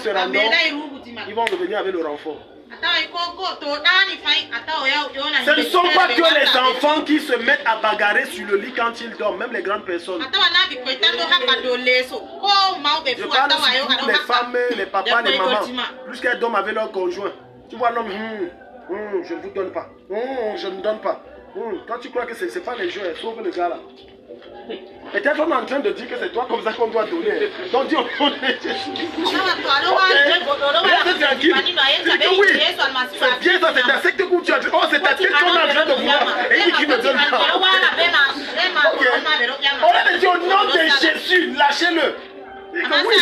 se rendent, ils vont revenir avec le renfort. Ce ne sont pas que les enfants qui se mettent à bagarrer sur le lit quand ils dorment, même les grandes personnes. Je parle surtout les femmes, les papas, les mamans. Plus qu'elles dorment avec leur conjoint. Tu vois l'homme, je ne vous donne pas. Je ne donne pas. Quand tu crois que ce n'est pas les jeux, sauve le gars là. Peut-être on est en train de dire que c'est toi comme ça qu'on doit donner. Donc dis on est Jésus. Reste tranquille. Dis que oui, c'est bien ça, c'est ta secte où tu as dit. Oh, c'est ta secte qu'on est en train de voir. Et il dit qu'il ne donne pas. On a dit au nom de Jésus, lâchez-le. Dis que oui,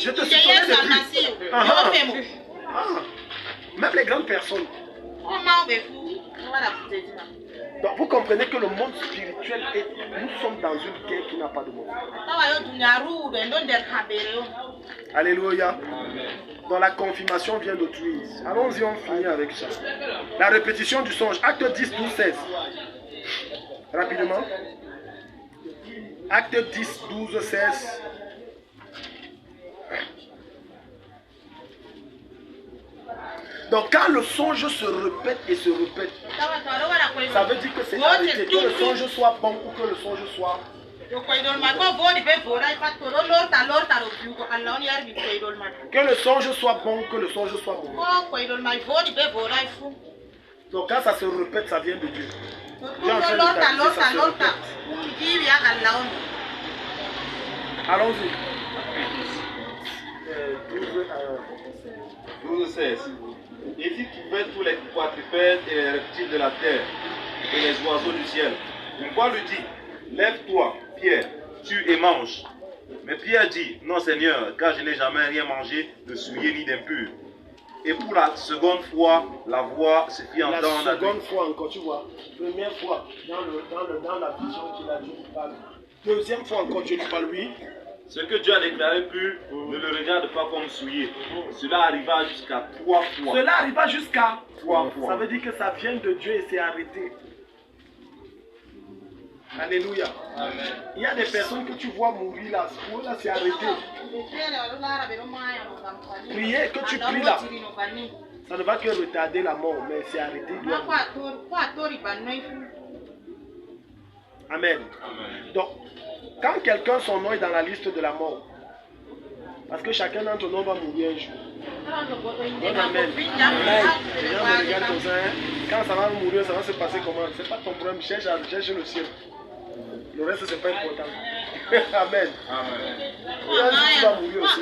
je te soutiens depuis. Même les grandes personnes. Donc vous comprenez que le monde spirituel est... Nous sommes dans une guerre qui n'a pas de monde. Alléluia. Donc la confirmation vient d'autrui. Allons-y, on finit avec ça. La répétition du songe. Acte 10, 12, 16. Rapidement. Acte 10, 12, 16. Donc quand le songe se répète et se répète, ça veut dire que c'est arrêté, que le songe soit bon ou que le songe soit... Que le songe soit bon ou que le songe soit bon. Donc quand ça se répète, ça vient de Dieu. Allons-y. 12-16. Et si tu fais tous les quadrupèdes et les reptiles de la terre et les oiseaux du ciel, une voix lui dit, lève-toi, Pierre, tue et mange. Mais Pierre dit, non Seigneur, car je n'ai jamais rien mangé de souillé ni d'impur. Et pour la seconde fois, la voix se fit entendre. La seconde fois encore, tu vois. Première fois, dans la vision qu'il a dit, il parle. Deuxième fois encore, Dieu lui parle, oui. Ce que Dieu a déclaré pur, ne le regarde pas comme souillé. Cela arriva jusqu'à 3 fois. Cela arriva jusqu'à 3 fois. Ça veut dire que ça vient de Dieu et c'est arrêté. Alléluia. Amen. Il y a des personnes que tu vois mourir là, c'est arrêté. Prier, que tu pries là, ça ne va que retarder la mort, mais c'est arrêté. Amen. Amen. Donc, quand quelqu'un, son nom est dans la liste de la mort, parce que chacun d'entre nous va mourir un jour. Amen. Amen. Les gens me regardent comme ça, hein? Quand ça va mourir, ça va se passer comment? C'est pas ton problème, cherche le ciel. Le reste, c'est pas important. Amen. Amen. Tu vas mourir aussi.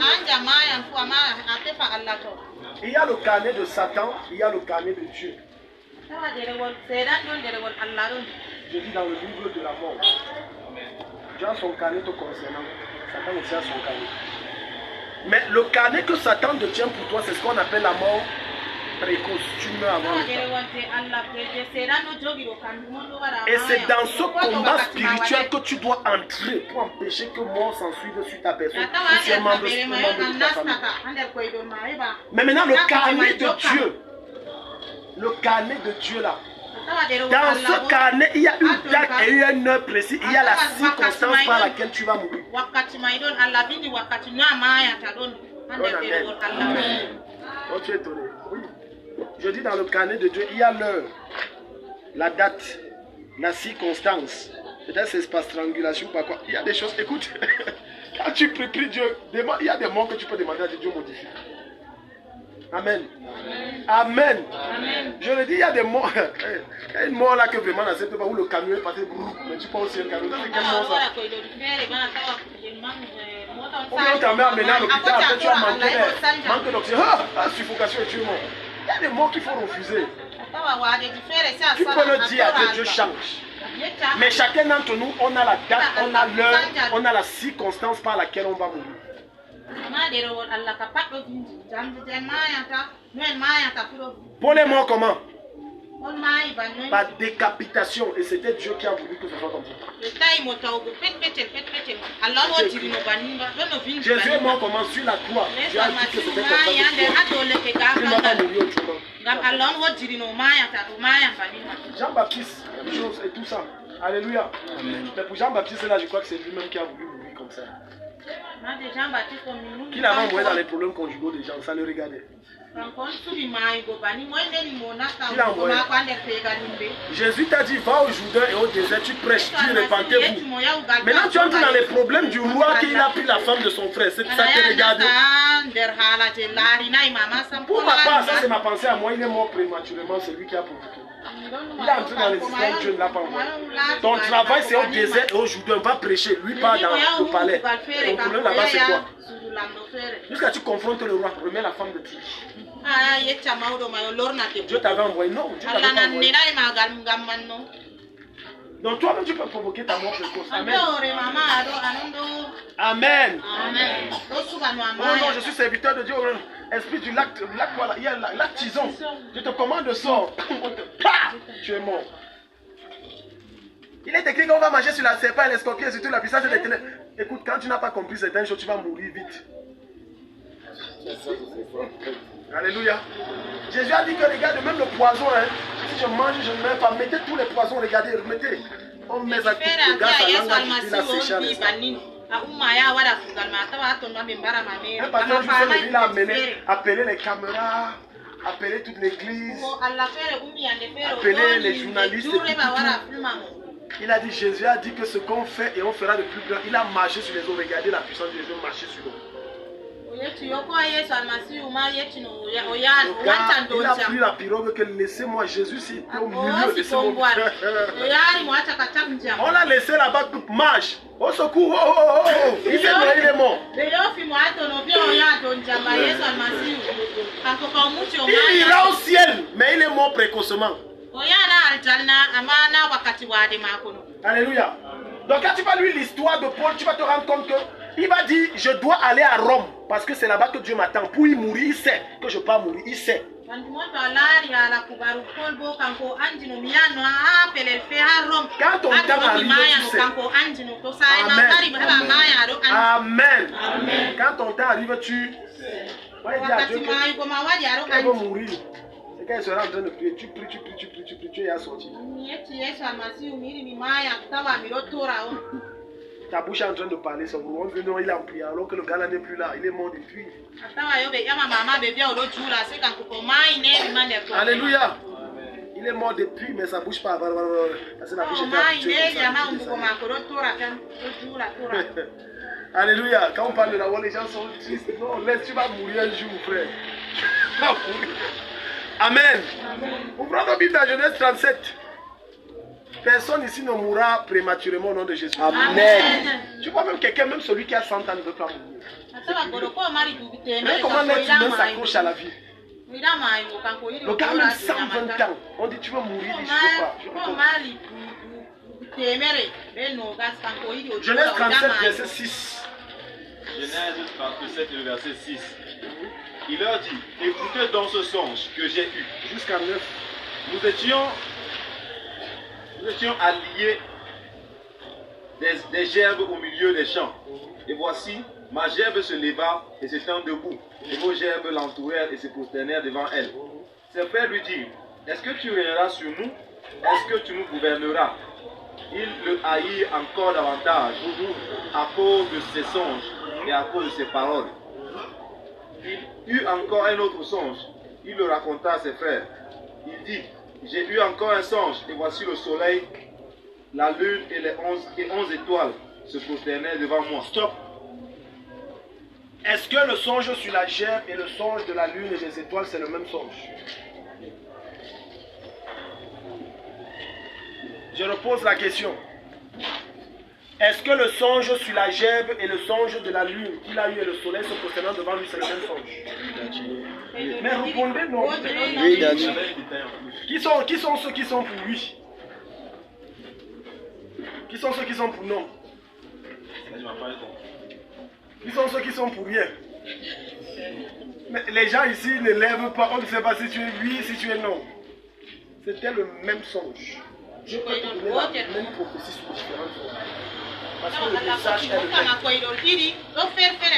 Il y a le carnet de Satan, il y a le carnet de Dieu. Je dis dans le livre de la mort. Dieu a son carnet te concernant. Satan aussi a son carnet. Mais le carnet que Satan détient pour toi, c'est ce qu'on appelle la mort précoce. Tu meurs avant le temps. Et c'est dans ce combat spirituel que tu dois entrer pour empêcher que mort s'ensuive sur ta personne. Ou sur un membre de ta famille. Mais maintenant, le carnet de Dieu. Le carnet de Dieu là. Dans ce carnet, il y a une date et une heure précise. Il y a la circonstance par laquelle tu vas mourir. Oh, tu es étonné. Oui. Je dis dans le carnet de Dieu, il y a l'heure, la date, la circonstance. Peut-être c'est par strangulation ou pas quoi. Il y a des choses. Écoute, quand tu pries Dieu, il y a des mots que tu peux demander à Dieu de modifier. Amen. Amen. Amen. Je le dis, il y a des morts. Il y a une mort là que vraiment n'accepte pas où le camion est passé. Mais tu penses aussi le camion. C'est quel mort ça? Ou bien on t'emmène à mener à l'hôpital. Après tu as manqué d'oxygène. Suffocation et tu es mort. Il y a des morts qu'il faut refuser. Tu peux le dire à Dieu, Dieu change. Mais chacun d'entre nous, on a la date, on a l'heure, on a la circonstance par laquelle on va mourir. Pour les morts, comment? Par décapitation. Et c'était Dieu qui a voulu que ce soit comme ça. Jésus est mort comment? Sur la croix. Dieu a dit que c'était comme ça. Il ne va pas mourir autrement. Jean-Baptiste, même chose et tout ça. Alléluia. Amen. Mais pour Jean-Baptiste, là, je crois que c'est lui-même qui a voulu mourir comme ça. Qui l'avait envoyé dans les problèmes conjugaux des gens, ça le regardait. Qui l'a envoyé? Jésus t'a dit, va au Jourdain et au désert, tu prêches, tu repentez-vous. Maintenant tu entres dans les problèmes du roi qui a pris la femme de son frère, ça te regarde. Pour ma part, ça c'est ma pensée à moi, il est mort prématurément, c'est lui qui a provoqué. Il est entré dans les histoires, Dieu ne l'a pas envoyé. Ton travail c'est au désert et au Jourdain, va prêcher, lui part dans le palais. Ton problème là-bas c'est quoi? Jusqu'à tu confrontes le roi, remets la femme de Tili. Dieu t'avait envoyé, non, Dieu t'avait pas envoyé. Donc toi-même tu peux provoquer ta mort précoce. Amen. Amen. Oh non, je suis serviteur de Dieu. Esprit du lac, voilà, il y a lac tison. Je te commande de sort. Tu es mort. Il est écrit qu'on va marcher sur la serpent et les scorpions et sur toute la puissance des ténèbres. Écoute, quand tu n'as pas compris certaines choses, tu vas mourir vite. Alléluia. Jésus a dit que regarde, même le poison, hein, si je mange, je ne meurs pas. Mettez tous les poisons, regardez, remettez. On met ça tout le gars, ça langue, il a séché. Un pasteur juste il a amené, appelé les caméras, appelé toute l'église, appelé les journalistes. Il a dit, Jésus a dit que ce qu'on fait et on fera de plus grand. Il a marché sur les eaux, regardez la puissance de Jésus marcher sur l'eau. Il a pris la pirogue que laissez-moi Jésus s'il était au milieu, laissez-moi. On l'a laissé là-bas, marche. Au secours, oh, oh, oh, oh. Il est mort. Il ira au ciel, mais il est mort précocement. Alléluia. Donc quand tu vas lire l'histoire de Paul, tu vas te rendre compte que il va dire, je dois aller à Rome, parce que c'est là-bas que Dieu m'attend. Pour y mourir, il sait que je ne peux pas mourir, il sait. Quand ton temps arrive, tu sais. Amen. Amen. Quand ton temps arrive, tu vas dire à Dieu qu'elle va mourir. C'est quand il sera en train de prier, tu pries, tu es assorti. Ta bouche est en train de parler, son gros, non, il a prié alors que le gars là n'est plus là, il est mort depuis. Alléluia. Il est mort depuis, mais sa bouche parle. Parce que la bouche est Alléluia. Quand on parle de la voix, les gens sont tristes. Non, laisse, tu vas mourir un jour, frère. Tu vas mourir. Amen. Ouvrons nos Bibles dans Genèse 37. Personne ici ne mourra prématurément au nom de Jésus. Amen. Tu vois même quelqu'un, même celui qui a 100 ans ne veut pas mourir. Mais comment l'être humain s'accroche à la vie? Le gars même 120 ans, on dit tu veux mourir, il dit je ne veux pas. Genèse 37, verset 6. Genèse 37, verset 6. Il leur dit, écoutez dans ce songe que j'ai eu. Jusqu'à 9. Nous étions alliés des gerbes au milieu des champs. Et voici, ma gerbe se leva et se tint debout. Et vos gerbes l'entourèrent et se prosternèrent devant elle. Ses frères lui dirent, est-ce que tu régneras sur nous? Est-ce que tu nous gouverneras? Ils le haïrent encore davantage à cause de ses songes et à cause de ses paroles. Il eut encore un autre songe. Il le raconta à ses frères. Il dit, j'ai eu encore un songe, et voici le soleil, la lune et les 11 étoiles se prosternaient devant moi. Stop. Est-ce que le songe sur la gerbe et le songe de la lune et des étoiles, c'est le même songe? Je repose la question. Est-ce que le songe sur la gerbe et le songe de la lune qu'il a eu et le soleil se prosternant devant lui, c'est le même songe? Mais répondez non. Qui sont ceux qui sont pour oui? Qui sont ceux qui sont pour non? Qui sont ceux qui sont pour rien? Mais les gens ici ne lèvent pas, on ne sait pas si tu es oui, si tu es non. C'était le même songe. Je peux te donner la même prophétie sur différentes formes. Parce que le message est le même. Je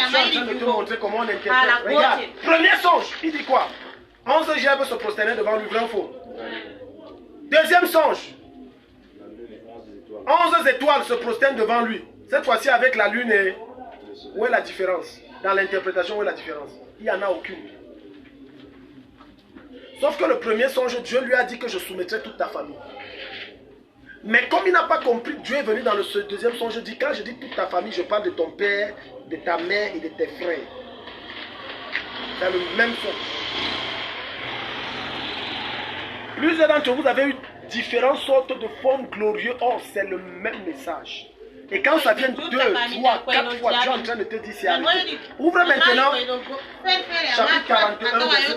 suis en train de te montrer comment on interprète. Regarde, premier songe, il dit quoi? 11 gerbes se prosternaient devant lui, vrai ou faux? Deuxième songe, 11 étoiles se prosternent devant lui. Cette fois-ci avec la lune et Où est la différence? Dans l'interprétation, où est la différence? Il n'y en a aucune. Sauf que le premier songe, Dieu lui a dit que je soumettrai toute ta famille. Mais comme il n'a pas compris, Dieu est venu dans ce deuxième songe, je dis, quand je dis toute ta famille, je parle de ton père, de ta mère et de tes frères. C'est le même songe. Plusieurs d'entre vous avez eu différentes sortes de formes glorieuses. Or, c'est le même message. Et quand ça vient 2, 3, 4 fois, Dieu est en train de te dire c'est arrêté. Ouvre maintenant chapitre 41, verset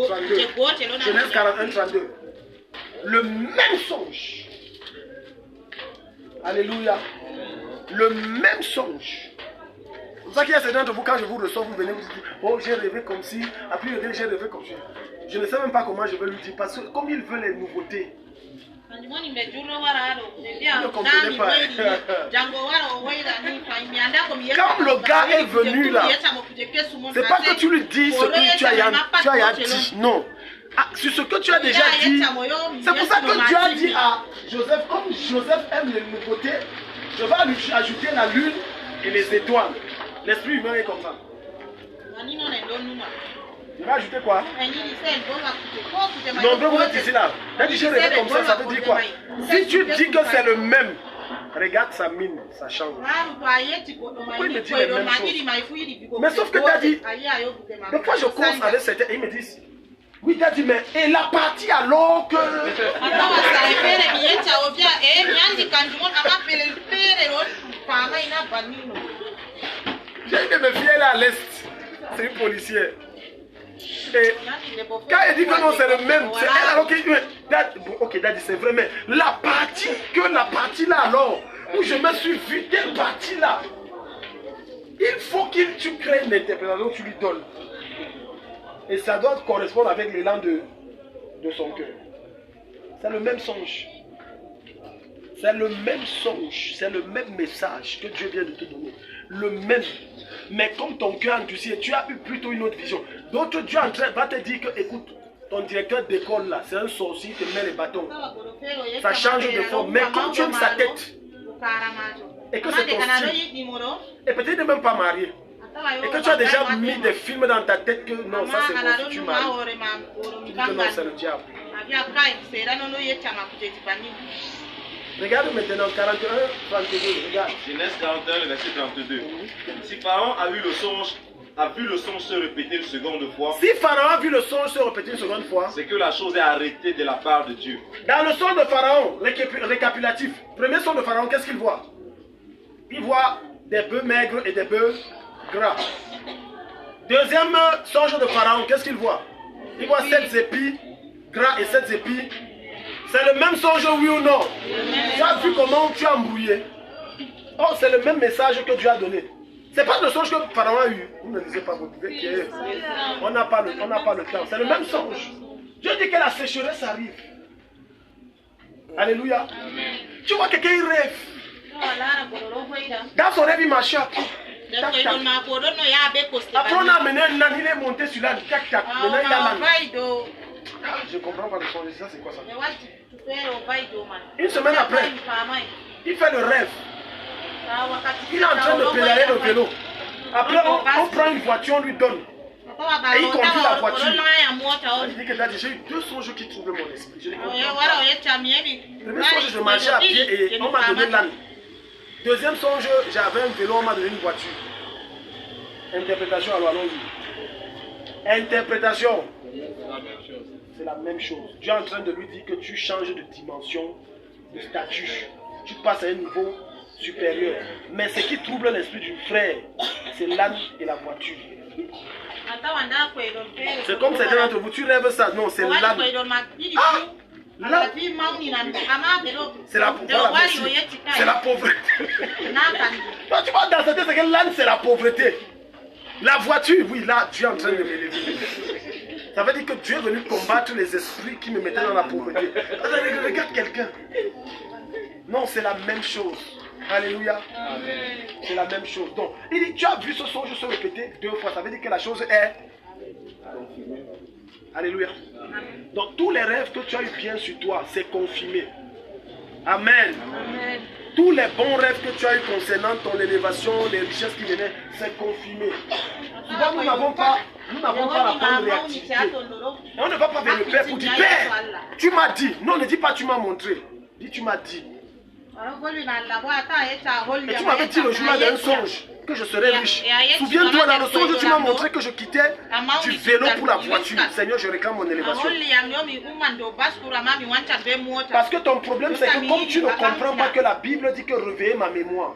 32. Genèse 41, 32. Le même songe. Alléluia. Le même songe. C'est pour ça qu'il y a certains d'entre vous, quand je vous reçois, vous venez vous dire, oh, j'ai rêvé comme ci, après j'ai rêvé comme ça. Je ne sais même pas comment je vais lui dire, parce que comme il veut les nouveautés, vous ne comprenez pas. Comme le gars est venu là, c'est pas que tu lui dis ce que tu as dit, non. Ah, sur ce que tu as déjà dit, c'est pour ça que Dieu a dit à Joseph, comme Joseph aime les nouveautés, je vais lui ajouter la lune et les étoiles. L'esprit humain est comme ça. Il va ajouter quoi? Nombreux vous êtes ici là. Là, j'ai rêvé comme ça veut dire quoi? Si tu dis que c'est le même, regarde sa mine, ça change. Pourquoi il me dit les mêmes choses? Mais sauf que tu as dit, des fois je cause avec certains et ils me disent, oui, tu as dit, mais et la partie alors que... J'ai une de mes filles là à l'est, c'est une policière. Et quand elle dit que non, c'est le même, c'est elle alors que... Ok, Daddy, c'est vrai, mais la partie là alors, où je me suis vu, telle partie là, il faut que tu crées une interprétation, tu lui donnes. Et ça doit correspondre avec l'élan de son cœur. C'est le même songe. C'est le même songe, c'est le même message que Dieu vient de te donner. Le même. Mais comme ton cœur endurci, tu as eu plutôt une autre vision. D'autres, Dieu va te dire que, écoute, ton directeur d'école là, c'est un sorcier, il te met les bâtons. Ça change de forme. Mais comme tu aimes sa tête, et que c'est ton style, et peut-être ne même pas marié, et que tu as déjà mis des films dans ta tête que non, ça c'est bon, si tu maries. Tu dis que non, c'est le diable. Regarde maintenant 41, 32, regarde. Genèse 41, le verset 32. Si Pharaon a vu le songe se répéter une seconde fois, si Pharaon a vu le songe se répéter une seconde fois, c'est que la chose est arrêtée de la part de Dieu. Dans le songe de Pharaon, récapitulatif, premier songe de Pharaon, qu'est-ce qu'il voit? Il voit des bœufs maigres et des bœufs gras. Deuxième songe de Pharaon, qu'est-ce qu'il voit? Il voit 7 épis gras et 7 épis. C'est le même songe, oui ou non? Tu as vu comment tu as embrouillé? Oh, c'est le même message que Dieu a donné. C'est pas le songe que Pharaon a eu. Vous ne lisez pas votre livre. On n'a pas le temps. C'est le même songe. Dieu dit que la sécheresse arrive. Alléluia. Tu vois quelqu'un, il rêve. Dans son rêve, il marche. Après, on a amené un âne, il est monté sur l'âne. Tac, tac. Maintenant, il a l'âne. Je comprends pas le songe. Ça, c'est quoi ça? Une semaine après, il fait le rêve. Il est en train de pédaler le vélo. Après, on prend une voiture, on lui donne. Et il conduit la voiture. Il dit que j'ai eu 2 songes qui trouvaient mon esprit. Je les comprends pas. Le premier songe, je marchais à pied et on m'a donné l'âne. Deuxième songe, j'avais un vélo, on m'a donné une voiture. Interprétation, alors allons-y. Interprétation. C'est la même chose. Dieu est en train de lui dire que tu changes de dimension, de statut. Tu passes à un niveau supérieur. Mais ce qui trouble l'esprit du frère, c'est l'âne et la voiture. C'est comme certains d'entre vous, tu rêves ça. Non, c'est l'âne. Ah, l'âne. C'est la pauvreté. C'est la pauvreté. Toi, tu vas dans cette tête, c'est que l'âne, c'est la pauvreté. La voiture, oui, là, Dieu est en train de m'élever. Ça veut dire que Dieu est venu combattre les esprits qui me mettaient dans la pauvreté. Regarde quelqu'un. Non, c'est la même chose. Alléluia. C'est la même chose. Donc, il dit, tu as vu ce songe se répéter 2 fois. Ça veut dire que la chose est confirmée. Alléluia. Donc, tous les rêves que tu as eu bien sur toi, c'est confirmé. Amen. tous les bons rêves que tu as eu concernant ton élévation, les richesses qui venaient, c'est confirmé. Souvent, nous n'avons pas la bonne réactivité. Et on ne va pas vers le Père pour dire, Père, tu m'as dit. Non, ne dis pas tu m'as montré. Dis tu m'as dit. Et tu m'avais dit le jour-là d'un songe que je serais riche. Souviens-toi, dans le songe, tu m'as montré que je quittais du vélo pour la voiture. Seigneur, je réclame mon élévation. Parce que ton problème, c'est que comme tu ne comprends pas que la Bible dit que réveiller ma mémoire.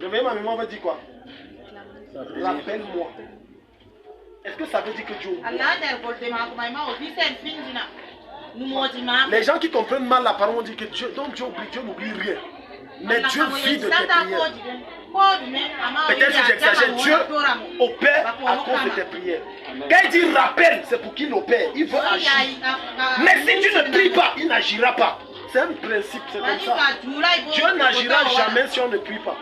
Réveiller ma mémoire veut dire quoi? Rappelle-moi. Est-ce que ça veut dire que Dieu oublie? Les gens qui comprennent mal la parole disent que Dieu n'oublie rien. Mais Dieu vit de tes prières. Peut-être que j'exagère. Dieu opère à cause de tes prières. Quand il dit rappel, c'est pour qu'il opère. Il veut agir. Mais si tu ne pries pas, il n'agira pas. C'est un principe, c'est comme ça. Dieu n'agira jamais si on ne prie pas.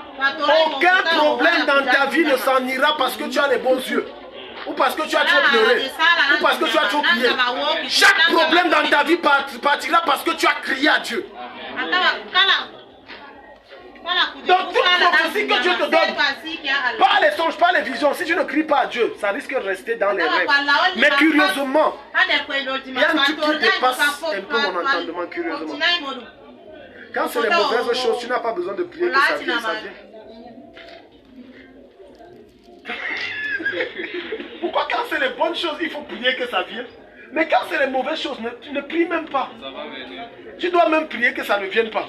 Aucun problème dans ta vie ne s'en ira parce que tu as les bons yeux. Ou parce que tu as trop pleuré. Ou parce que tu as trop crié. Chaque problème dans ta vie partira parce que tu as crié à Dieu. Donc toute prophétie que Dieu te donne, pas les songes, pas les visions, si tu ne cries pas à Dieu, ça risque de rester dans les rêves. Mais curieusement, il y a un truc qui dépasse un peu mon entendement curieusement. Quand c'est les mauvaises choses, tu n'as pas besoin de prier que ça vienne, ça vient. Pourquoi quand c'est les bonnes choses, il faut prier que ça vienne? Mais quand c'est les mauvaises choses, tu ne pries même pas. Tu dois même prier que ça ne vienne pas.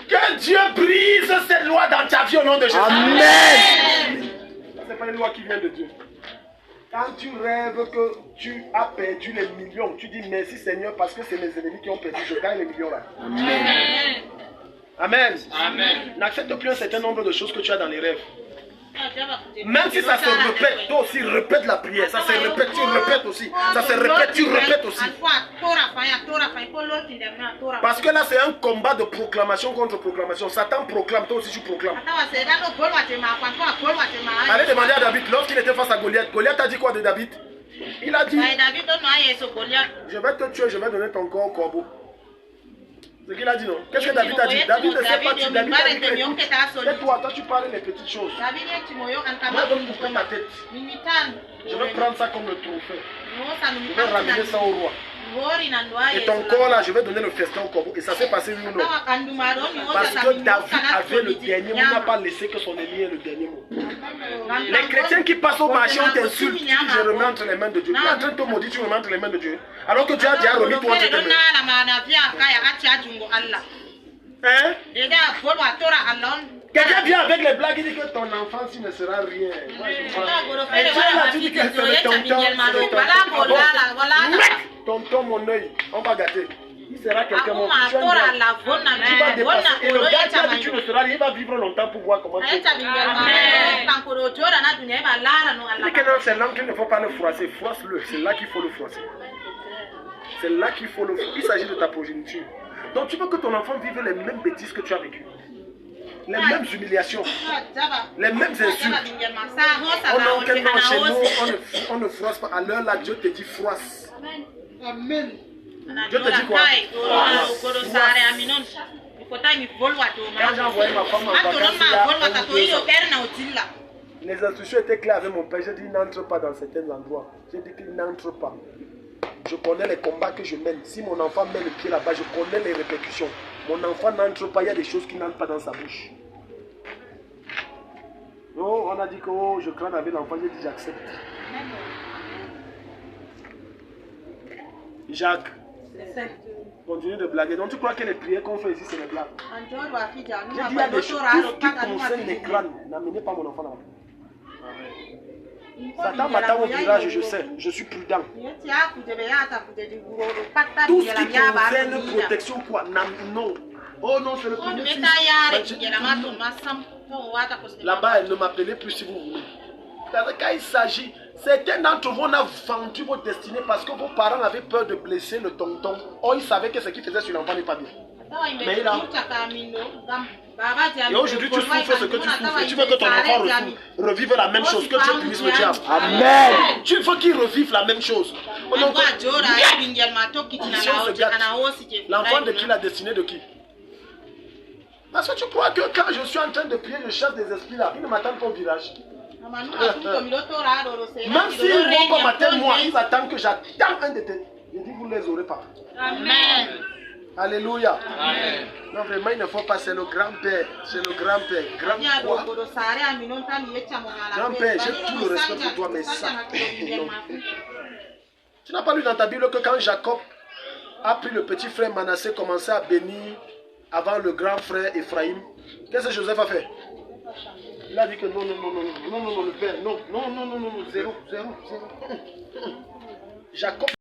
Que Dieu brise cette loi dans ta vie au nom de Jésus. Amen. Ce n'est pas une loi qui vient de Dieu. Quand tu rêves que tu as perdu les millions, tu dis merci Seigneur parce que c'est mes ennemis qui ont perdu, je gagne les millions là. Amen. Amen. Amen. N'accepte plus un certain nombre de choses que tu as dans les rêves. Même si ça se répète, toi aussi répète la prière. Ça se répète, tu répètes aussi. Ça se répète, tu répètes aussi. Parce que là c'est un combat de proclamation contre proclamation. Satan proclame, toi aussi tu proclames. Allez demander à David, lorsqu'il était face à Goliath, Goliath a dit quoi de David? Il a dit, je vais te tuer, je vais donner ton corps au corbeau. C'est ce qu'il a dit, non? Qu'est-ce que David a dit? David ne sait pas, David a dit que et toi tu parles les petites choses. Moi je vais couper ma tête. Je vais prendre ça comme le trophée. Je vais ramener ça au roi. Et ton corps là, je vais donner le festin au corbeau. Et ça s'est passé oui ou non? Parce que David avait le dernier mot, n'a pas laissé que son ennemi ait le dernier mot. Les chrétiens qui passent au marché, on t'insulte, tu dis je remets entre les mains de Dieu. Tu es en train de te maudire, tu remets entre les mains de Dieu. Alors que Dieu a déjà remis toi entre tes mains. Hein? Quelqu'un vient avec les blagues, il dit que ton enfant s'il ne sera rien. Et Dieu là, tu dis que c'est le tonton. Mec, tonton mon œil, on va gâter. Il sera quelqu'un mon fils. Tu vas dépasser. Et le gars qui a dit que tu ne seras rien, il va vivre longtemps pour voir comment tu es. Il dit que dans ces langues, il ne faut pas le froisser. Froisse-le, c'est là qu'il faut le froisser. C'est là qu'il faut le froisser. Il s'agit de ta progéniture. Donc tu veux que ton enfant vive les mêmes bêtises que tu as vécues. Les mêmes humiliations, les mêmes insultes. On n'a aucun nom chez nous, on ne froisse pas. À l'heure là, Dieu te dit froisse. Amen. Dieu te dit quoi? Quand j'ai envoyé ma femme en vacances, les instructions étaient claires avec mon père. J'ai dit n'entre pas dans certains endroits. J'ai dit qu'il n'entre pas. Je connais les combats que je mène. Si mon enfant met le pied là-bas, je connais les répercussions. Mon enfant n'entre pas, il y a des choses qui n'entrent pas dans sa bouche. Oh, on a dit que oh, je crains avec l'enfant, j'ai dit j'accepte. Jacques, continue de blaguer. Donc tu crois que les prières qu'on fait ici, c'est des blagues? J'ai dit il y a des choses qui concernent les crânes. N'amenez pas mon enfant là-bas. Satan m'attend au virage, je sais, je suis prudent. Tout ce qui concerne protection, quoi, non. Oh non, c'est le premier fils. Là-bas, elle ne m'appelait plus si vous voulez. Quand il s'agit, certains d'entre vous, on a vendu votre destinée parce que vos parents avaient peur de blesser le tonton. Oh, ils savaient que ce qu'ils faisaient sur l'enfant n'est pas bien. Mais il a... Et aujourd'hui, tu souffres ce que tu souffres. Et tu veux que ton enfant revive la même chose, que Dieu punisse le diable. Amen. Tu veux qu'il revive la même chose. L'enfant de qui? La destinée de qui? Parce que tu crois que quand je suis en train de prier, je chasse des esprits là, ils ne m'attendent pas au village. Même s'ils ne vont pas m'attendre moi, ils attendent que j'attende un de tes. Je dis, vous ne les aurez pas. Amen. Alléluia. Amen. Non, vraiment, il ne faut pas, c'est le grand-père. C'est le grand-père. Grand-père. Grand-père, j'ai tout le respect pour toi, mais ça. Non. Tu n'as pas lu dans ta Bible que quand Jacob a pris le petit frère Manassé, commençait à bénir avant le grand frère Ephraïm, qu'est-ce que Joseph a fait? Il a dit que non, le père, non, zéro. Jacob